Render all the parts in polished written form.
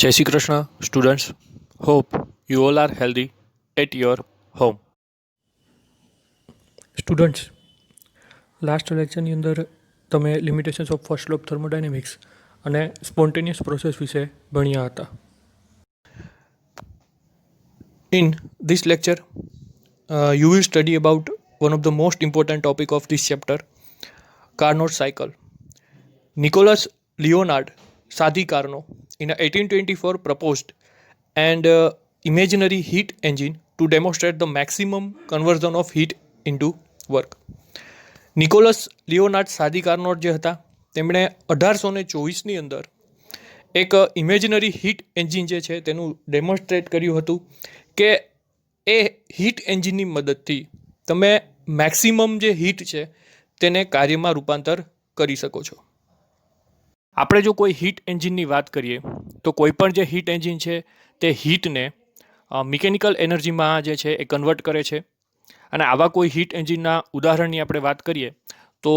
Jai Shri Krishna, students. Hope you all are healthy at your home. Students, last લેક્ચરની અંદર તમે limitations of first law of thermodynamics અને spontaneous process વિશે ભણ્યા હતા. In this lecture, you will study about one of the most important topic of this chapter, Carnot cycle. Nicholas Leonard Sadi Carnot in 1824 proposed an imaginary heat engine to demonstrate the maximum conversion of heat into work. Nicolas Leonard Sadi Carnot જે હતા તેમણે 1824ની અંદર એક imaginary heat engine જે છે તેનું demonstrate કર્યું હતું કે એ હીટ એન્જિનની મદદથી તમે મેક્સિમમ જે હીટ છે તેને કાર્યમાં રૂપાંતર કરી શકો છો. આપણે જો કોઈ હીટ એન્જિનની વાત કરીએ તો કોઈ પણ જે હીટ એન્જિન છે તે હીટને મિકેનિકલ એનર્જીમાં જે છે એ કન્વર્ટ કરે છે. અને આવા કોઈ હીટ એન્જિનના ઉદાહરણની આપણે વાત કરીએ તો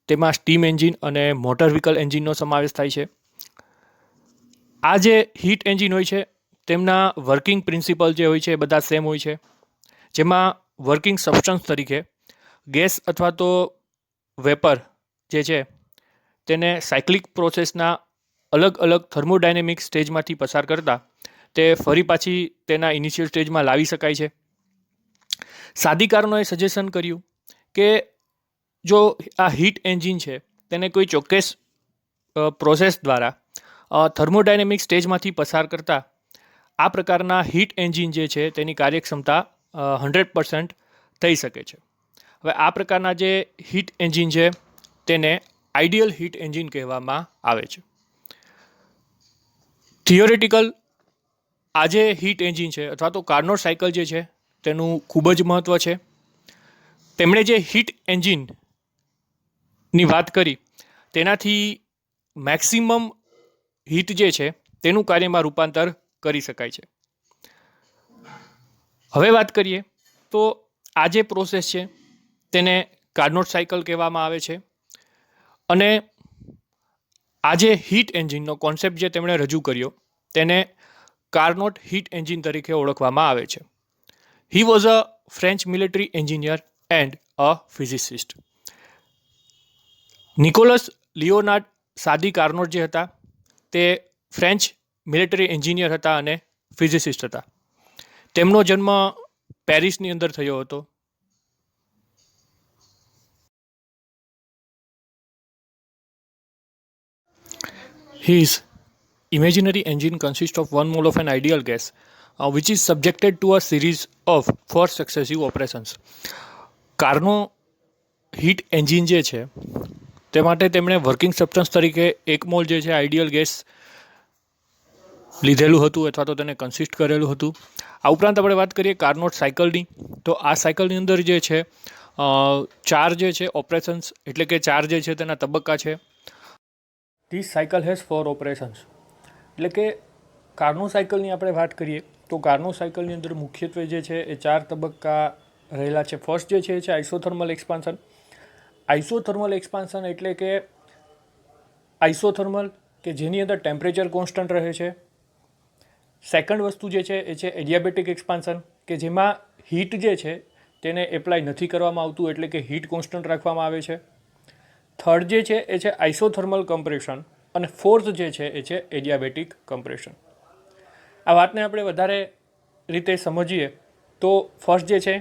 તેમાં સ્ટીમ એન્જિન અને મોટર વ્હીકલ એન્જિનનો સમાવેશ થાય છે. આ જે હીટ એન્જિન હોય છે તેમના વર્કિંગ પ્રિન્સિપલ જે હોય છે એ બધા સેમ હોય છે, જેમાં વર્કિંગ સબસ્ટન્સ તરીકે ગેસ અથવા તો વેપર જે છે તેને સાયક્લિક પ્રોસેસના અલગ અલગ થર્મોડાયનેમિક સ્ટેજમાંથી પસાર કરતા તે ફરી પાછી તેના ઇનિશિયલ સ્ટેજમાં લાવી શકાય છે. સાદી કારણોએ સજેશન કર્યું કે જો આ હીટ એન્જિન છે તેને કોઈ ચોક્કસ પ્રોસેસ દ્વારા થર્મોડાયનેમિક સ્ટેજમાંથી પસાર કરતા આ પ્રકારના હીટ એન્જિન જે છે તેની કાર્યક્ષમતા 100% થઈ શકે છે. હવે આ પ્રકારના જે હીટ એન્જિન છે તેને આઈડિયલ હીટ એન્જિન કહેવામાં આવે છે. થિયોરેટિકલ આ જે હીટ એન્જિન છે અથવા તો કાર્નોટ સાયકલ જે છે તેનું ખૂબ જ મહત્ત્વ છે. તેમણે જે હીટ એન્જિનની વાત કરી તેનાથી મેક્સિમમ હીટ જે છે તેનું કાર્યમાં રૂપાંતર કરી શકાય છે. હવે વાત કરીએ તો આ જે પ્રોસેસ છે તેને કાર્નોટ સાયકલ કહેવામાં આવે છે. અને આ જે હીટ એન્જિનનો કોન્સેપ્ટ જે તેમણે રજૂ કર્યો તેને કાર્નોટ હીટ એન્જિન તરીકે ઓળખવામાં આવે છે. He was a French military engineer and a physicist. Nicolas Leonard Sadi Carnot જે હતા તે ફ્રેન્ચ મિલિટરી એન્જિનિયર હતા અને ફિઝિસિસ્ટ હતા. તેમનો જન્મ પેરિસની અંદર થયો હતો. His imaginary engine consists of one mole of an ideal gas which is subjected to a series of 4 successive operations. Carnot heat engine જે છે તે માટે તેમણે વર્કિંગ સબસ્ટન્સ તરીકે 1 મોલ જે છે આઈડિયલ ગેસ લીધેલું હતું અથવા તો તેને કન્સિસ્ટ કરેલું હતું. આ ઉપરાંત આપણે વાત કરીએ કાર્નોટ સાયકલની તો આ સાયકલની અંદર જે છે 4 જે છે ઓપરેશન્સ એટલે કે 4 જે છે તેના તબક્કા છે. ધીસ સાયકલ હેઝ 4 ઓપરેશન્સ એટલે કે કાર્નો સાયકલની આપણે વાત કરીએ તો કાર્નો સાયકલની અંદર મુખ્યત્વે જે છે એ 4 તબક્કા રહેલા છે. ફર્સ્ટ જે છે એ છે આઇસોથર્મલ એક્સપાન્શન. આઇસોથર્મલ એક્સપાન્શન એટલે કે આઇસોથર્મલ કે જેની અંદર ટેમ્પરેચર કોન્સ્ટન્ટ રહે છે. સેકન્ડ વસ્તુ જે છે એ છે એડિયાબેટિક એક્સપાન્શન કે જેમાં હીટ જે છે તેને એપ્લાય નથી કરવામાં આવતું એટલે કે હીટ કોન્સ્ટન્ટ રાખવામાં આવે છે. થર્ડ જે છે એ છે આઇસોથર્મલ કમ્પ્રેશન અને ફોર્થ જે છે એ છે એડિયાબેટિક કમ્પ્રેશન. આ વાતને આપણે વધારે રીતે સમજીએ તો ફર્સ્ટ જે છે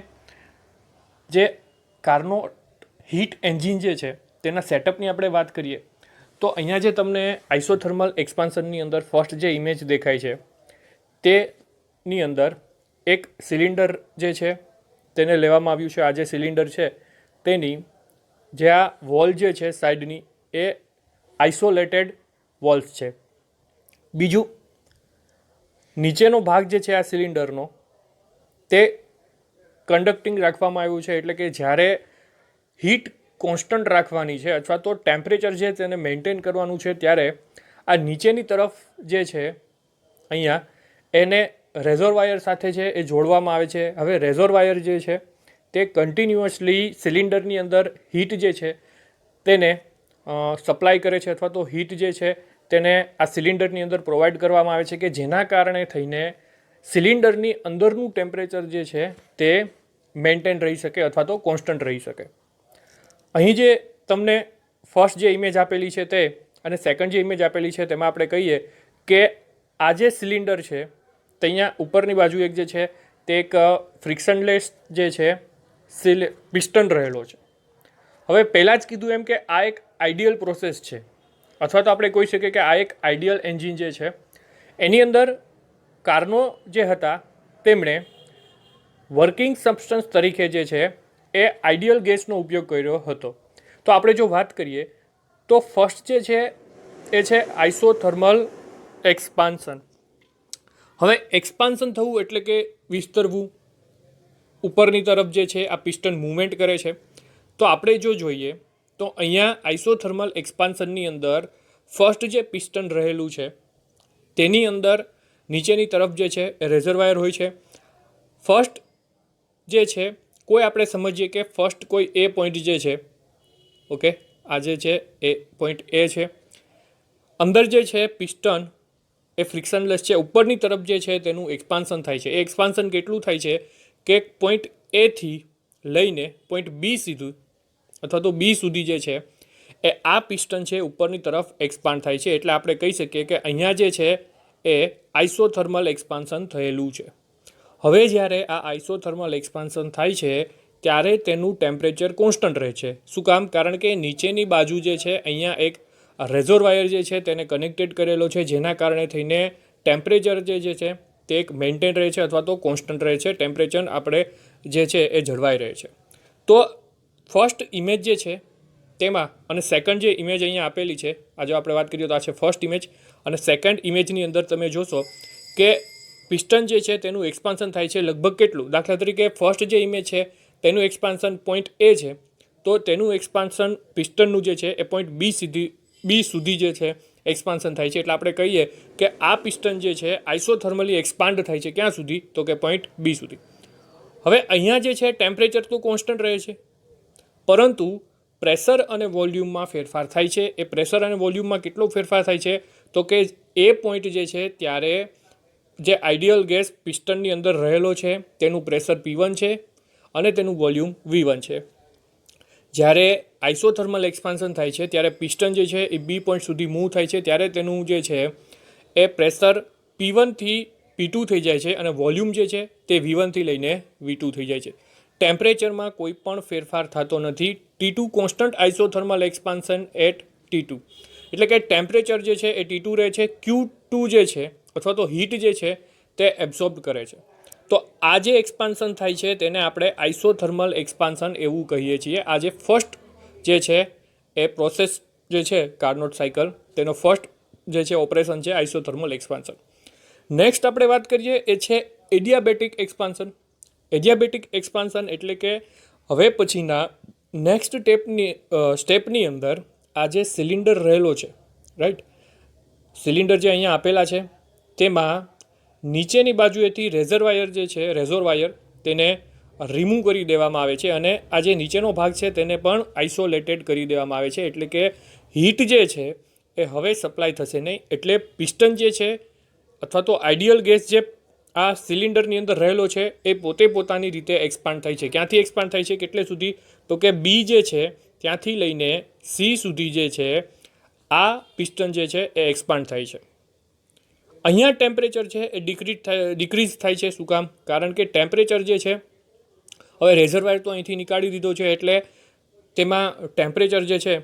જે કાર્નોટ હીટ એન્જિન જે છે તેના સેટઅપની આપણે વાત કરીએ તો અહીંયા જે તમને આઇસોથર્મલ એક્સપાન્શનની અંદર ફર્સ્ટ જે ઇમેજ દેખાય છે તેની અંદર એક સિલિન્ડર જે છે તેને લેવામાં આવ્યું છે. આ જે સિલિન્ડર છે તેની જે આ વોલ જે છે સાઈડની એ આઇસોલેટેડ વોલ્સ છે. બીજું નીચેનો ભાગ જે છે આ સિલિન્ડરનો તે કન્ડક્ટિંગ રાખવામાં આવ્યું છે એટલે કે જ્યારે હીટ કોન્સ્ટન્ટ રાખવાની છે અથવા તો ટેમ્પરેચર છે તેને મેન્ટેન કરવાનું છે ત્યારે આ નીચેની તરફ જે છે અહીંયા એને રેઝોરવાયર સાથે છે એ જોડવામાં આવે છે. હવે રેઝોરવાયર જે છે તે કન્ટિન્યુઅસલી સિલિન્ડરની અંદર હીટ જે છે તેને સપ્લાય કરે છે અથવા તો હીટ જે છે તેને આ સિલિન્ડરની અંદર પ્રોવાઈડ કરવામાં આવે છે કે જેના કારણે થઈને સિલિન્ડરની અંદરનું ટેમ્પરેચર જે છે તે મેન્ટેન રહી શકે અથવા તો કોન્સ્ટન્ટ રહી શકે. અહીં જે તમને ફર્સ્ટ જે ઇમેજ આપેલી છે તે અને સેકન્ડ જે ઇમેજ આપેલી છે તેમાં આપણે કહીએ કે આ જે સિલિન્ડર છે તે અહીંયા ઉપરની બાજુ એક જે છે તે એક ફ્રિક્શનલેસ જે છે પિસ્ટન રહેલો છે. હવે પહેલાં જ કીધું એમ કે આ એક આઈડિયલ પ્રોસેસ છે અથવા તો આપણે કહી શકીએ કે આ એક આઈડિયલ એન્જિન જે છે એની અંદર કાર્નો જે હતા તેમણે વર્કિંગ સબસ્ટન્સ તરીકે જે છે એ આઈડિયલ ગેસનો ઉપયોગ કર્યો હતો. તો આપણે જો વાત કરીએ તો ફર્સ્ટ જે છે એ છે આઇસોથર્મલ એક્સપાન્શન. હવે એક્સપાન્શન થવું એટલે કે વિસ્તરવું, ઉપરની તરફ જે છે આ પિસ્ટન મૂવમેન્ટ કરે છે. તો આપણે જો જોઈએ તો અહીંયા આઇસોથર્મલ એક્સપાન્શનની અંદર ફર્સ્ટ જે પિસ્ટન રહેલું છે તેની અંદર નીચેની તરફ જે છે એ રેઝરવાયર હોય છે. ફર્સ્ટ જે છે કોઈ આપણે સમજીએ કે ફર્સ્ટ કોઈ એ પોઈન્ટ જે છે, ઓકે, આ જે છે એ પોઈન્ટ એ છે. અંદર જે છે પિસ્ટન એ ફ્રિક્શનલેસ છે. ઉપરની તરફ જે છે તેનું એક્સપાન્શન થાય છે. એ એક્સપાન્શન કેટલું થાય છે કે પોઈન્ટ એથી લઈને પોઈન્ટ બી સુધી અથવા તો બી સુધી જે છે એ આ પિસ્ટન છે ઉપરની તરફ એક્સપાન્ડ થાય છે. એટલે આપણે કહી શકીએ કે અહીંયા જે છે એ આઇસોથર્મલ એક્સપાન્શન થયેલું છે. હવે જ્યારે આ આઇસોથર્મલ એક્સપાન્શન થાય છે ત્યારે તેનું ટેમ્પરેચર કોન્સ્ટન્ટ રહે છે. શું કામ? કારણ કે નીચેની બાજુ જે છે અહીંયા એક રેઝરવાયર જે છે તેને કનેક્ટેડ કરેલો છે જેના કારણે થઈને ટેમ્પરેચર જે છે તે એક મેન્ટેન રહે છે અથવા તો કોન્સ્ટન્ટ રહે છે. ટેમ્પરેચર આપણે જે છે એ જળવાઈ રહે છે. તો ફર્સ્ટ ઇમેજ જે છે તેમાં અને સેકન્ડ જે ઇમેજ અહીંયા આપેલી છે, આ જો આપણે વાત કરીએ તો આ છે ફર્સ્ટ ઇમેજ અને સેકન્ડ ઇમેજની અંદર તમે જોશો કે પિસ્ટન જે છે તેનું એક્સપાન્શન થાય છે લગભગ કેટલું. દાખલા તરીકે ફર્સ્ટ જે ઇમેજ છે તેનું એક્સપાન્શન પોઈન્ટ એ છે તો તેનું એક્સપાન્શન પિસ્ટનનું જે છે એ પોઈન્ટ બી સુધી જે છે એક્સપાન્શન થાય છે. એટલે આપણે કહીએ કે આ પિસ્ટન જે છે આઇસોથર્મલી એક્સપાન્ડ થાય છે ક્યાં સુધી? તો કે પોઈન્ટ બી સુધી. હવે અહીંયા જે છે ટેમ્પરેચર તો કોન્સ્ટન્ટ રહે છે પરંતુ પ્રેશર અને વોલ્યુમમાં ફેરફાર થાય છે. એ પ્રેશર અને વોલ્યુમમાં કેટલો ફેરફાર થાય છે તો કે એ પોઈન્ટ જે છે ત્યારે જે આઈડિયલ ગેસ પિસ્ટનની અંદર રહેલો છે તેનું પ્રેશર P1 છે અને તેનું વોલ્યુમ V1 છે. જ્યારે આઇસોથર્મલ એક્સપાન્શન થાય છે ત્યારે પિસ્ટન જે છે એ બી પોઈન્ટ સુધી મૂવ થાય છે ત્યારે તેનું જે છે એ પ્રેશર P1 થી P2 થઈ જાય છે અને વોલ્યુમ જે છે તે V1 થી લઈને V2 થઈ જાય છે. ટેમ્પરેચરમાં કોઈ પણ ફેરફાર થતો નથી. T2 constant isothermal expansion at T2 એટલે કે ટેમ્પરેચર જે છે એ T2 રહે છે. Q2 જે છે અથવા તો હીટ જે છે તે એબ્સોર્બ કરે છે. તો આ જે એક્સપાન્શન થાય છે તેને આપણે આઇસોથર્મલ એક્સપાન્શન એવું કહીએ છીએ. આ જે ફર્સ્ટ જે છે એ પ્રોસેસ જે છે કાર્નોટ સાયકલ તેનો ફર્સ્ટ જે છે ઓપરેશન છે આઇસોથર્મલ એક્સપાન્શન. નેક્સ્ટ આપણે વાત કરીએ એ છે એડિયાબેટિક એક્સપાન્શન. એડિયાબેટિક એક્સપાન્શન એટલે કે હવે પછીના નેક્સ્ટ સ્ટેપની અંદર આ જે સિલિન્ડર રહેલો છે, રાઈટ, સિલિન્ડર જે અહીંયા આપેલા છે તેમાં નીચેની બાજુએથી રેઝરવાયર જે છે રેઝરવાયર તેને રિમૂવ કરી દેવામાં આવે છે અને આ જે નીચેનો ભાગ છે તેને પણ આઇસોલેટેડ કરી દેવામાં આવે છે. એટલે કે હીટ જે છે એ હવે સપ્લાય થશે નહીં. એટલે પિસ્ટન જે છે અથવા તો આઈડિયલ ગેસ જે આ સિલિન્ડરની અંદર રહેલો છે એ પોતે પોતાની રીતે એક્સપાન્ડ થાય છે. ક્યાંથી એક્સપાન્ડ થાય છે? કેટલે સુધી? તો કે બી જે છે ત્યાંથી લઈને સી સુધી જે છે આ પિસ્ટન જે છે એ એક્સપાન્ડ થાય છે. અહીંયા ટેમ્પરેચર છે એ ડિક્રીઝ થાય છે. શું કામ? કારણ કે ટેમ્પરેચર જે છે હવે રેઝરવાયર તો અહીંથી નીકાળી દીધો છે એટલે તેમાં ટેમ્પરેચર જે છે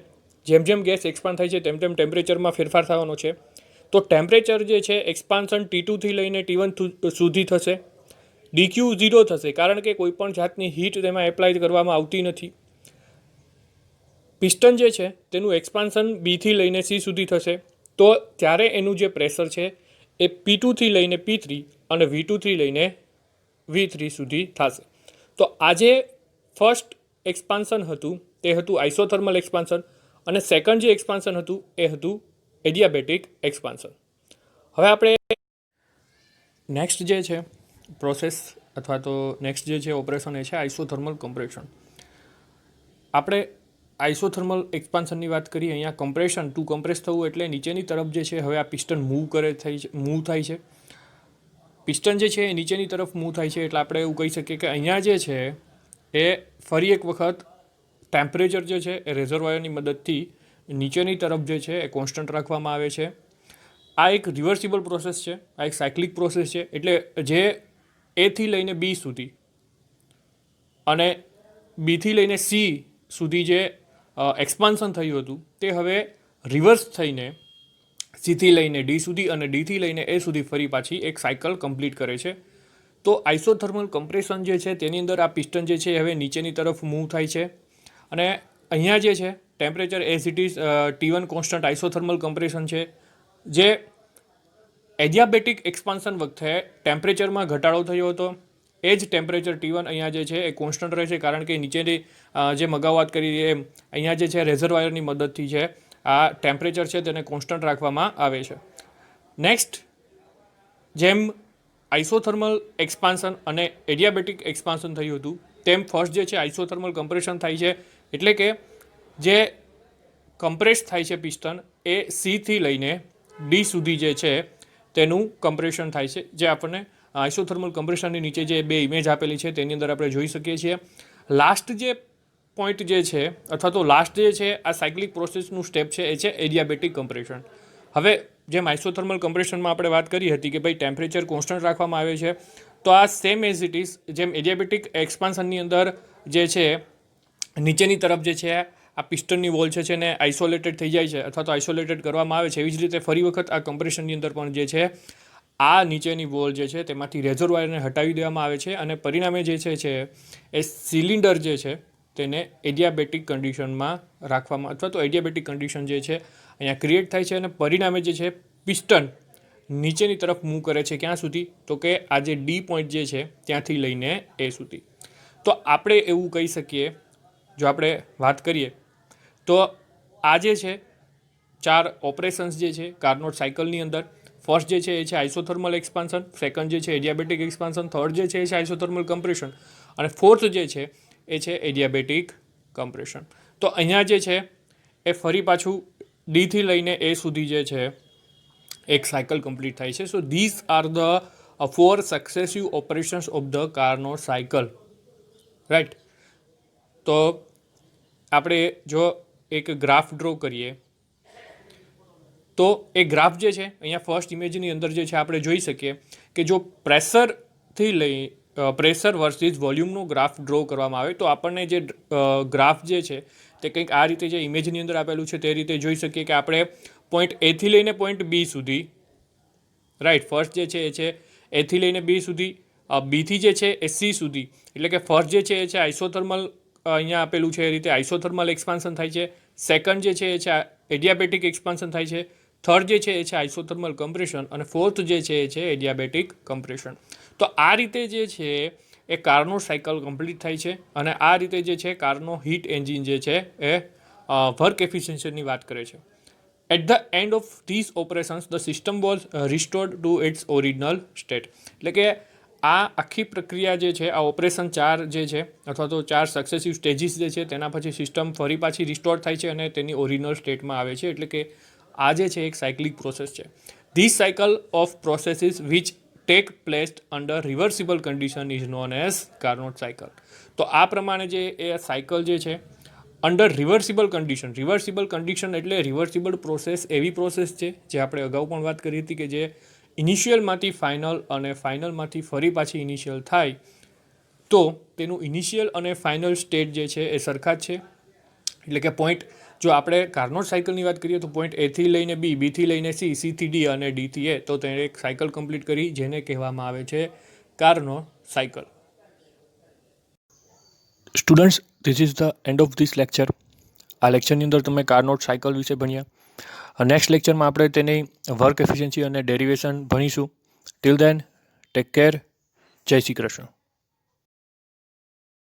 જેમ જેમ ગેસ એક્સપાન્ડ થાય છે તેમ તેમ ટેમ્પરેચરમાં ફેરફાર થવાનો છે. તો ટેમ્પરેચર જે છે એક્સપાન્શન T2 થી લઈને T1 સુધી થશે. DQ 0 થશે કારણ કે કોઈ પણ જાતની હીટ તેમાં એપ્લાય કરવામાં આવતી નથી. પિસ્ટન જે છે તેનું એક્સપાન્શન બીથી લઈને સી સુધી થશે. તો ત્યારે એનું જે પ્રેશર છે એ P2 થી લઈને P3 અને V2 થી લઈને V3 સુધી થશે. તો આ જે ફર્સ્ટ એક્સપાન્શન હતું તે હતું આઇસોથર્મલ એક્સપાન્શન અને સેકન્ડ જે એક્સપાન્શન હતું એ હતું એડિયાબેટિક એક્સપાન્શન. હવે આપણે નેક્સ્ટ જે છે પ્રોસેસ અથવા તો નેક્સ્ટ જે છે ઓપરેશન એ છે આઇસોથર્મલ કમ્પ્રેશન. આપણે આઇસોથર્મલ એક્સપાન્શનની વાત કરીએ, અહીંયા કમ્પ્રેશન ટુ કમ્પ્રેસ થવું એટલે નીચેની તરફ જે છે હવે આ પિસ્ટન મૂવ થાય છે. પિસ્ટન જે છે એ નીચેની તરફ મૂવ થાય છે એટલે આપણે એવું કહી શકીએ કે અહીંયા જે છે એ ફરી એક વખત ટેમ્પરેચર જે છે એ રેઝરવાયરની મદદથી નીચેની તરફ જે છે એ કોન્સ્ટન્ટ રાખવામાં આવે છે. આ એક રિવર્સિબલ પ્રોસેસ છે, આ એક સાયક્લિક પ્રોસેસ છે. એટલે જે એથી લઈને બી સુધી અને બીથી લઈને સી સુધી જે એક્સપાન્શન થયું હતું તે હવે રિવર્સ થઈને સીથી લઈને ડી સુધી અને ડીથી લઈને એ સુધી ફરી પાછી એક સાયકલ કમ્પ્લીટ કરે છે. તો આઇસોથર્મલ કમ્પ્રેશન જે છે તેની અંદર આ પિસ્ટન જે છે હવે નીચેની તરફ મૂવ થાય છે અને અહીંયા જે છે temperature as it is T1 constant isothermal compression છે. જે એડિયાબેટિક એક્સપાન્શન વખતે ટેમ્પરેચરમાં ઘટાડો થયો હતો એ જ ટેમ્પરેચર T1 અહીંયા જે છે એ કોન્સ્ટન્ટ રહે છે, કારણ કે નીચેની જે અગાઉ વાત કરી એ અહીંયા જે છે રેઝરવાયરની મદદથી છે આ ટેમ્પરેચર છે તેને કોન્સ્ટન્ટ રાખવામાં આવે છે. નેક્સ્ટ, જેમ આઇસોથર્મલ એક્સપાન્શન અને એડિયાબેટિક એક્સપાન્શન થયું હતું તેમ ફર્સ્ટ જે છે આઇસોથર્મલ કમ્પ્રેશન થાય છે. એટલે કે જે કમ્પ્રેસ થાય છે પિસ્ટન એ સીથી લઈને ડી સુધી જે છે તેનું કમ્પ્રેશન થાય છે. જે આપણને આઇસોથર્મલ કમ્પ્રેશનની નીચે જે બે ઇમેજ આપેલી છે તેની અંદર આપણે જોઈ શકીએ છીએ. લાસ્ટ જે પોઈન્ટ જે છે અથવા તો લાસ્ટ જે છે આ સાયક્લિક પ્રોસેસનું સ્ટેપ છે એ છે એડિયાબેટિક કમ્પ્રેશન. હવે જેમ આઇસોથર્મલ કમ્પ્રેશનમાં આપણે વાત કરી હતી કે ભાઈ ટેમ્પરેચર કોન્સ્ટન્ટ રાખવામાં આવે છે, તો આ સેમ એઝ ઇટ ઇઝ જેમ એડિયાબેટિક એક્સપાન્શનની અંદર જે છે નીચેની તરફ જે છે આ પિસ્ટનની વોલ છે ને આઇસોલેટેડ થઈ જાય છે અથવા તો આઇસોલેટેડ કરવામાં આવે છે, એવી જ રીતે ફરી વખત આ કમ્પ્રેશનની અંદર પણ જે છે આ નીચેની વોલ જે છે તેમાંથી રેઝરવાયરને હટાવી દેવામાં આવે છે અને પરિણામે જે છે એ સિલિન્ડર જે છે તેને એડિયાબેટિક કન્ડિશનમાં રાખવામાં અથવા તો એડિયાબેટિક કન્ડિશન જે છે અહીંયા ક્રિએટ થાય છે અને પરિણામે જે છે પિસ્ટન નીચેની તરફ મૂવ કરે છે. ક્યાં સુધી? તો કે આ જે ડી પોઈન્ટ જે છે ત્યાંથી લઈને એ સુધી. તો આપણે એવું કહી શકીએ, જો આપણે વાત કરીએ તો આ જે છે ચાર ઓપરેશન્સ જે છે કાર્નોટ સાયકલની અંદર, ફર્સ્ટ જે છે એ છે આઇસોથર્મલ એક્સપાન્શન, સેકન્ડ જે છે એડિયાબેટિક એક્સપાન્શન, થર્ડ જે છે એ છે આઇસોથર્મલ કમ્પ્રેશન અને ફોર્થ જે છે એ છે એડિયાબેટિક કમ્પ્રેશન. તો અહીંયા જે છે એ ફરી પાછું ડીથી લઈને એ સુધી જે છે એક સાયકલ કમ્પ્લીટ થાય છે. સો these are the 4 successive operations of the Carnot cycle, right. તો આપણે જો એક ગ્રાફ ડ્રો કરીએ તો એ ગ્રાફ જે છે અહીંયા ફર્સ્ટ ઇમેજની અંદર જે છે આપણે જોઈ શકીએ કે જો પ્રેશરથી લઈ પ્રેશર વર્સિસ વોલ્યુમનો ગ્રાફ ડ્રો કરવામાં આવે તો આપણને જે ગ્રાફ જે છે તે કંઈક આ રીતે જે ઇમેજની અંદર આપેલું છે તે રીતે જોઈ શકીએ કે આપણે પોઈન્ટ એથી લઈને પોઈન્ટ બી સુધી, રાઈટ, ફર્સ્ટ જે છે એ છે એથી લઈને બી સુધી, બીથી જે છે એ સી સુધી, એટલે કે ફર્સ્ટ જે છે એ છે આઇસોથર્મલ, અહીંયા આપેલું છે એ રીતે આઇસોથર્મલ એક્સપાન્શન થાય છે, સેકન્ડ જે છે એ છે એડિયાબેટિક એક્સપાન્શન થાય છે, થર્ડ જે છે એ છે આઇસોથર્મલ કમ્પ્રેશન અને ફોર્થ જે છે એ છે એડિયાબેટિક કમ્પ્રેશન. તો આ રીતે જે છે એ કારનો સાયકલ કમ્પ્લીટ થાય છે અને આ રીતે જે છે કારનો હીટ એન્જિન જે છે એ વર્ક એફિશિયન્સીની વાત કરે છે. At the end of this operations the system was restored to its original state. એટલે કે આ આખી પ્રક્રિયા જે છે આ ઓપરેશન 4 જે છે અથવા તો 4 સક્સેસિવ સ્ટેજીસ જે છે તેના પછી સિસ્ટમ ફરી પાછી રિસ્ટોર થાય છે અને તેની ઓરિજિનલ સ્ટેટમાં આવે છે. એટલે કે આ જે છે એક સાયક્લિક પ્રોસેસ છે. This cycle of processes which take place under reversible condition is known as Carnot cycle. તો આ પ્રમાણે જે એ સાયકલ જે છે અંડર રિવર્સિબલ કન્ડિશન એટલે રિવર્સિબલ પ્રોસેસ એવી પ્રોસેસ છે જે આપણે અગાઉ પણ વાત કરી હતી કે જે ઇનિશિયલમાંથી ફાઇનલ અને ફાઇનલમાંથી ફરી પાછી ઇનિશિયલ થાય તો તેનું ઇનિશિયલ અને ફાઇનલ સ્ટેટ જે છે એ સરખા જ છે. એટલે કે પોઈન્ટ, જો આપણે કાર્નોટ સાયકલની વાત કરીએ તો પોઈન્ટ એથી લઈને બી, બીથી લઈને સી, સીથી ડી અને ડીથી એ, તો તેને એક સાયકલ કમ્પ્લીટ કરી જેને કહેવામાં આવે છે Carnot cycle. Students, this is the end of this lecture. આ લેક્ચરની અંદર તમે કાર્નોટ સાયકલ વિશે ભણ્યા. નેક્સ્ટ લેક્ચરમાં આપણે તેની વર્ક એફિશિયન્સી અને ડેરિવેશન ભણીશું. Till then, take care. Jai Shri Krishna.